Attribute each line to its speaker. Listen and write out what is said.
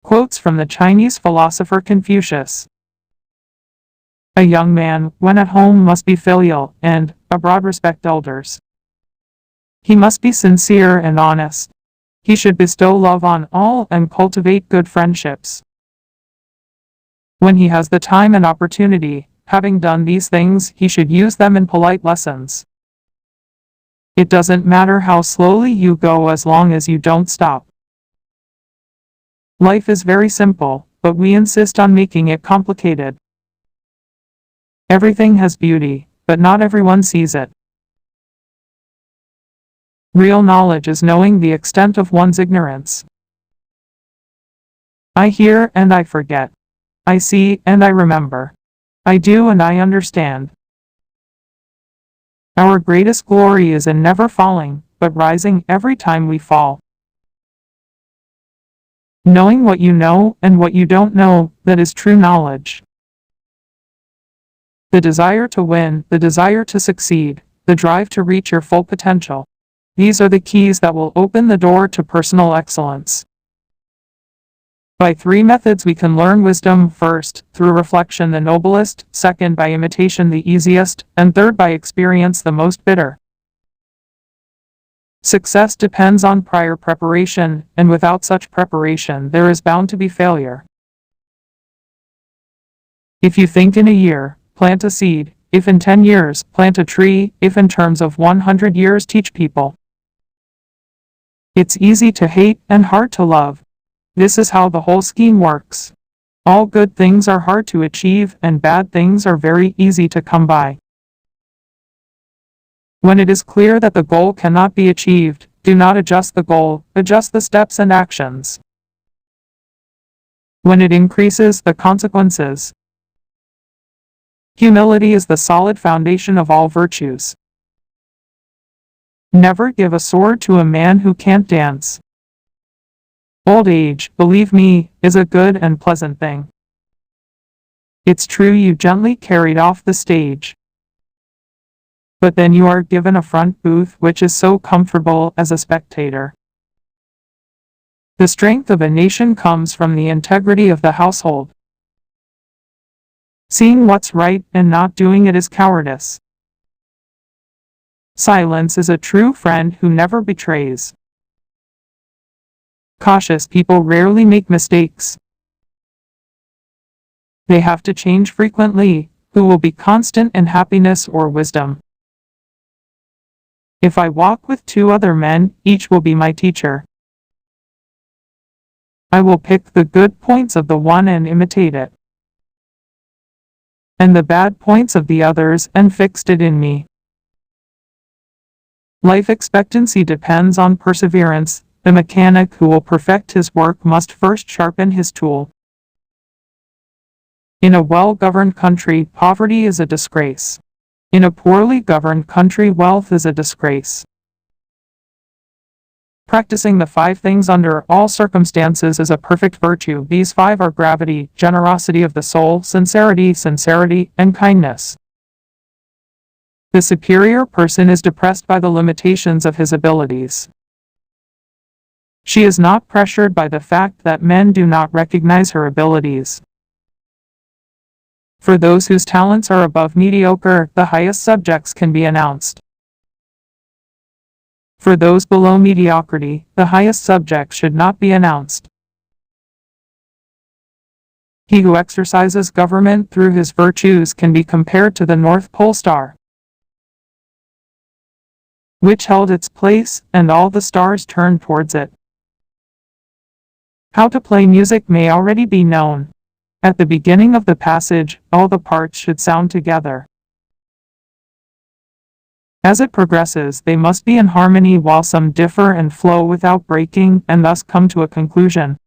Speaker 1: Quotes from the Chinese philosopher Confucius. A young man, when at home, must be filial, and, abroad, respect elders. He must be sincere and honest. He should bestow love on all and cultivate good friendships. When he has the time and opportunity, having done these things, he should use them in polite lessons. It doesn't matter how slowly you go as long as you don't stop. Life is very simple, but we insist on making it complicated. Everything has beauty, but not everyone sees it. Real knowledge is knowing the extent of one's ignorance. I hear and I forget. I see and I remember. I do and I understand. Our greatest glory is in never falling, but rising every time we fall. Knowing what you know and what you don't know, that is true knowledge. The desire to win, the desire to succeed, the drive to reach your full potential. These are the keys that will open the door to personal excellence. By 3 methods we can learn wisdom: first, through reflection, the noblest; second, by imitation, the easiest; and third, by experience, the most bitter. Success depends on prior preparation, and without such preparation there is bound to be failure. If you think in a year, plant a seed; if in 10 years, plant a tree; if in terms of 100 years, teach people. It's easy to hate and hard to love. This is how the whole scheme works. All good things are hard to achieve, and bad things are very easy to come by. When it is clear that the goal cannot be achieved, do not adjust the goal, adjust the steps and actions. When it increases, the consequences. Humility is the solid foundation of all virtues. Never give a sword to a man who can't dance. Old age, believe me, is a good and pleasant thing. It's true you gently carried off the stage. But then you are given a front booth which is so comfortable as a spectator. The strength of a nation comes from the integrity of the household. Seeing what's right and not doing it is cowardice. Silence is a true friend who never betrays. Cautious people rarely make mistakes. They have to change frequently. Who will be constant in happiness or wisdom? If I walk with 2 other men, each will be my teacher. I will pick the good points of the one and imitate it, and the bad points of the others and fixed it in me. Life expectancy depends on perseverance. The mechanic who will perfect his work must first sharpen his tool. In a well-governed country, poverty is a disgrace. In a poorly governed country, wealth is a disgrace. Practicing the 5 things under all circumstances is a perfect virtue. These 5 are gravity, generosity of the soul, sincerity, and kindness. The superior person is depressed by the limitations of his abilities. She is not pressured by the fact that men do not recognize her abilities. For those whose talents are above mediocre, the highest subjects can be announced. For those below mediocrity, the highest subjects should not be announced. He who exercises government through his virtues can be compared to the North Pole star, which held its place, and all the stars turned towards it. How to play music may already be known. At the beginning of the passage, all the parts should sound together. As it progresses, they must be in harmony, while some differ and flow without breaking, and thus come to a conclusion.